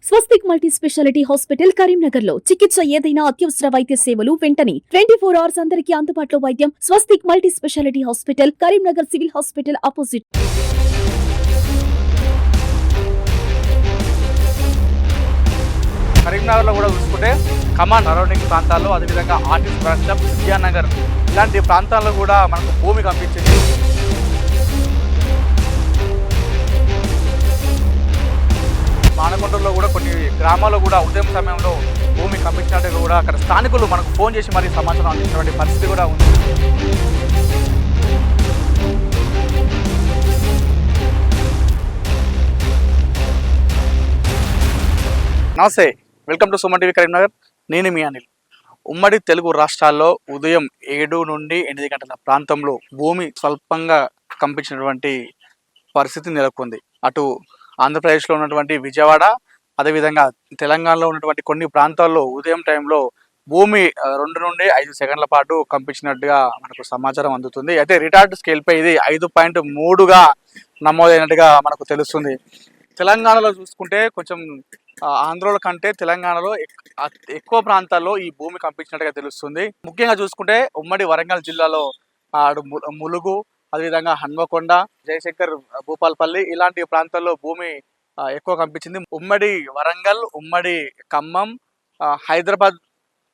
స్వస్తిక్ multi speciality hospital Karimnagar లో చికిత్స ఏదైనా అత్యవసర వైద్య సేవలు వెంటనే 24 అవర్స్ అందరికీ అందుబాటులో వైద్యం. Swastik multi speciality hospital Karimnagar civil hospital opposite. Karimnagar లో కూడా చూసుకుంటే కమాన్ సరౌండింగ్ ప్రాంతాల్లో, అదేవిధంగా ఆర్టిస్ట్ వర్క్షాప్, విద్యానగర్ ఇలాంటి ప్రాంతాల్లో కూడా మనకు భూమి కనిపించింది. మానకొండలో కూడా కొన్ని గ్రామాల్లో కూడా ఉదయం సమయంలో భూమి కంపించినట్టు కూడా అక్కడ స్థానికులు మనకు ఫోన్ చేసి మరీ సమాచారం అందించినటువంటి పరిస్థితి కూడా ఉంది. నమస్తే, welcome to Suman TV Karimnagar. నేను మీ అనిల్. ఉమ్మడి తెలుగు రాష్ట్రాల్లో ఉదయం 7 నుండి 8 గంటల ప్రాంతంలో భూమి స్వల్పంగా కంపించినటువంటి పరిస్థితి నెలకొంది. అటు ఆంధ్రప్రదేశ్లో ఉన్నటువంటి విజయవాడ, అదేవిధంగా తెలంగాణలో ఉన్నటువంటి కొన్ని ప్రాంతాల్లో ఉదయం టైంలో భూమి 2 నుండి 5 సెకండ్ల పాటు కంపించినట్టుగా మనకు సమాచారం అందుతుంది. అయితే రిటార్డ్ స్కేల్పై ఇది 5.3గా నమోదైనట్టుగా మనకు తెలుస్తుంది. తెలంగాణలో చూసుకుంటే కొంచెం ఆంధ్రలో కంటే తెలంగాణలో ఎక్కువ ప్రాంతాల్లో ఈ భూమి కంపించినట్టుగా తెలుస్తుంది. ముఖ్యంగా చూసుకుంటే ఉమ్మడి వరంగల్ జిల్లాలో ములుగు, అదేవిధంగా హన్మకొండ, జయశంకర్, భూపాలపల్లి ఇలాంటి ప్రాంతాల్లో భూమి ఎక్కువ కంపించింది. ఉమ్మడి వరంగల్, ఉమ్మడి ఖమ్మం, హైదరాబాద్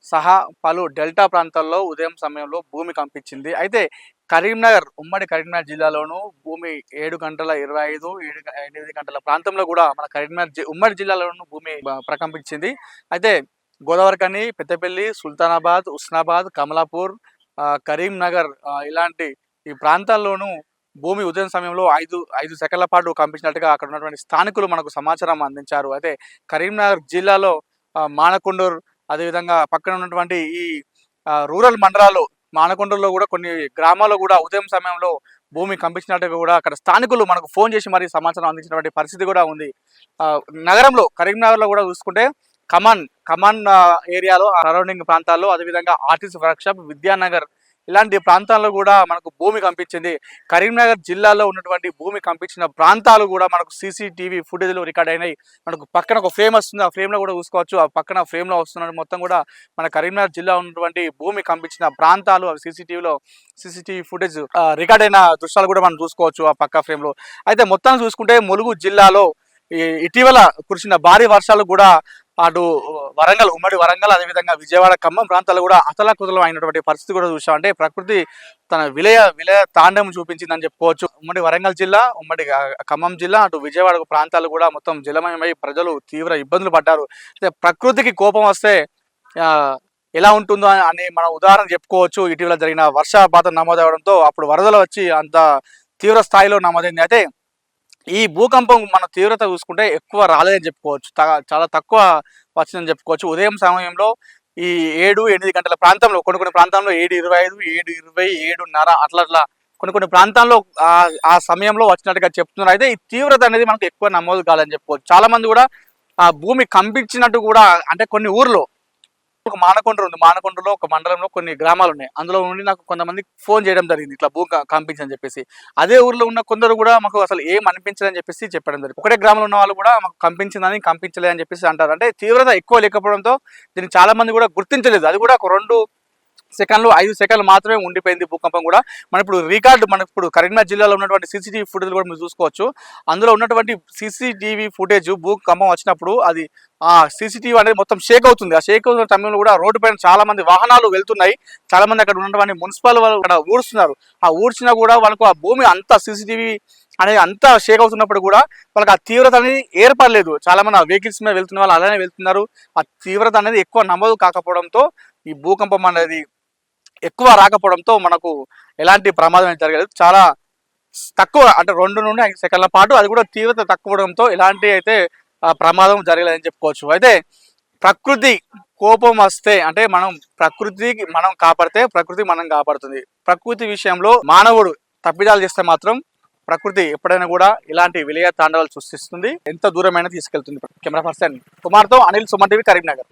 సహా పలు డెల్టా ప్రాంతాల్లో ఉదయం సమయంలో భూమి కంపించింది. అయితే కరీంనగర్, ఉమ్మడి కరీంనగర్ జిల్లాలోనూ భూమి 7:25, 8 గంటల ప్రాంతంలో కూడా మన కరీంనగర్ ఉమ్మడి జిల్లాలోనూ భూమి ప్రకంపించింది. అయితే గోదావరిఖని, పెద్దపల్లి, సుల్తానాబాద్, ఉస్నాబాద్, కమలాపూర్, కరీంనగర్ ఇలాంటి ఈ ప్రాంతాల్లోనూ భూమి ఉదయం సమయంలో 5 సెకండ్ల పాటు కంపించినట్టుగా అక్కడ ఉన్నటువంటి స్థానికులు మనకు సమాచారం అందించారు. అయితే కరీంనగర్ జిల్లాలో మానకొండూరు, అదేవిధంగా పక్కన ఉన్నటువంటి ఈ రూరల్ మండలాలు, మానకొండూరులో కూడా కొన్ని గ్రామాల్లో కూడా ఉదయం సమయంలో భూమి కంపించినట్టుగా కూడా అక్కడ స్థానికులు మనకు ఫోన్ చేసి మరీ సమాచారం అందించినటువంటి పరిస్థితి కూడా ఉంది. నగరంలో కరీంనగర్లో కూడా చూసుకుంటే కమాన్ ఏరియాలో, సరౌండింగ్ ప్రాంతాల్లో, అదేవిధంగా ఆర్టిస్ట్ వర్క్షాప్, విద్యానగర్ ఇలాంటి ప్రాంతాల్లో కూడా మనకు భూమి కంపించింది. కరీంనగర్ జిల్లాలో ఉన్నటువంటి భూమి కంపించిన ప్రాంతాలు కూడా మనకు సీసీటీవీ ఫుటేజ్లో రికార్డ్ అయినాయి. మనకు పక్కన ఒక ఫ్రేమ్ వస్తుంది, ఆ ఫ్రేమ్లో కూడా చూసుకోవచ్చు. ఆ పక్కన ఫ్రేమ్లో వస్తున్న మొత్తం కూడా మన కరీంనగర్ జిల్లా ఉన్నటువంటి భూమి కంపించిన ప్రాంతాలు సీసీటీవీ ఫుటేజ్ రికార్డ్ అయిన దృశ్యాలు కూడా మనం చూసుకోవచ్చు ఆ పక్క ఫ్రేమ్లో. అయితే మొత్తం చూసుకుంటే ములుగు జిల్లాలో ఇటీవల కురిసిన భారీ వర్షాలు కూడా అటు వరంగల్, ఉమ్మడి వరంగల్, అదేవిధంగా విజయవాడ, ఖమ్మం ప్రాంతాలు కూడా అతలాకుతలం అయినటువంటి పరిస్థితి కూడా చూసాం. అంటే ప్రకృతి తన విలయ తాండవం చూపించిందని చెప్పుకోవచ్చు. ఉమ్మడి వరంగల్ జిల్లా, ఉమ్మడి ఖమ్మం జిల్లా, అటు విజయవాడ ప్రాంతాలు కూడా మొత్తం జలమయమై ప్రజలు తీవ్ర ఇబ్బందులు పడ్డారు. అయితే ప్రకృతికి కోపం వస్తే ఎలా ఉంటుందో అని మనం ఉదాహరణ చెప్పుకోవచ్చు. ఇటీవల జరిగిన వర్షపాతం నమోదవడంతో అప్పుడు వరదలు వచ్చి అంత తీవ్ర స్థాయిలో నమోదైంది. అయితే ఈ భూకంపం మన తీవ్రత చూసుకుంటే ఎక్కువ రాలేదని చెప్పుకోవచ్చు, చాలా తక్కువ వచ్చిందని చెప్పుకోవచ్చు. ఉదయం సమయంలో ఈ 7-8 గంటల ప్రాంతంలో కొన్ని ప్రాంతాల్లో 7:25, 7:20, 7:30 అట్లా కొన్ని ప్రాంతాల్లో ఆ సమయంలో వచ్చినట్టుగా చెప్తున్నారు. అయితే ఈ తీవ్రత అనేది మనకు ఎక్కువ నమోదు కాదని చెప్పుకోవచ్చు. చాలా మంది కూడా ఆ భూమి కంపించినట్టు కూడా, అంటే కొన్ని ఊర్లో ఒక మానకొండ ఉంది, మానకొండలో ఒక మండలంలో కొన్ని గ్రామాలు ఉన్నాయి. అందులో నుండి నాకు కొంతమంది ఫోన్ చేయడం జరిగింది, ఇట్లా భూమి కంపించని చెప్పేసి. అదే ఊర్లో ఉన్న కొందరు కూడా మాకు అసలు ఏం అనిపించదని చెప్పేసి చెప్పడం జరిగింది. ఒకటే గ్రామంలో ఉన్న వాళ్ళు కూడా మాకు కంపించలే అని చెప్పేసి అంటారు. అంటే తీవ్రత ఎక్కువ లేకపోవడంతో దీన్ని చాలా మంది కూడా గుర్తించలేదు. అది కూడా ఒక 2 సెకండ్లు, 5 సెకండ్లు మాత్రమే ఉండిపోయింది భూకంపం కూడా. మనం ఇప్పుడు కరీంనగర్ జిల్లాలో ఉన్నటువంటి సీసీటీవీ ఫుటేజ్ కూడా మీరు చూసుకోవచ్చు. అందులో ఉన్నటువంటి సీసీటీవీ ఫుటేజ్ భూకంపం వచ్చినప్పుడు అది సీసీటీవీ అనేది మొత్తం షేక్ అవుతుంది. ఆ షేక్ అవుతున్న సమయంలో కూడా రోడ్డు పైన చాలా మంది వాహనాలు వెళ్తున్నాయి. చాలా మంది అక్కడ ఉన్నటువంటి మున్సిపల్ వాళ్ళు అక్కడ ఊడుస్తున్నారు. ఆ ఊడ్చినా కూడా వాళ్ళకు ఆ భూమి అంతా సీసీటీవీ అనేది అంతా షేక్ అవుతున్నప్పుడు కూడా వాళ్ళకి ఆ తీవ్రత అనేది ఏర్పడలేదు. చాలా మంది ఆ వెహికల్స్ మీద వెళ్తున్న వాళ్ళు అలానే వెళ్తున్నారు. ఆ తీవ్రత అనేది ఎక్కువ నమోదు కాకపోవడంతో, ఈ భూకంపం అనేది ఎక్కువ రాకపోవడంతో మనకు ఎలాంటి ప్రమాదం జరగలేదు. చాలా తక్కువ, అంటే 2 నుండి 5 సెకండ్ల పాటు, అది కూడా తీవ్రత తక్కువడంతో ఎలాంటి అయితే ప్రమాదం జరగలేదని చెప్పుకోవచ్చు. అయితే ప్రకృతి కోపం వస్తే, అంటే ప్రకృతికి మనం కాపాడితే ప్రకృతి మనం కాపాడుతుంది. ప్రకృతి విషయంలో మానవుడు తప్పిదాలు చేస్తే మాత్రం ప్రకృతి ఎప్పుడైనా కూడా ఇలాంటి విలయ తాండవాలు సృష్టిస్తుంది, ఎంత దూరమైనా తీసుకెళ్తుంది. కెమెరా పర్సన్ కుమార్తో అనిల్, సుమన్ టీవీ, కరీంనగర్.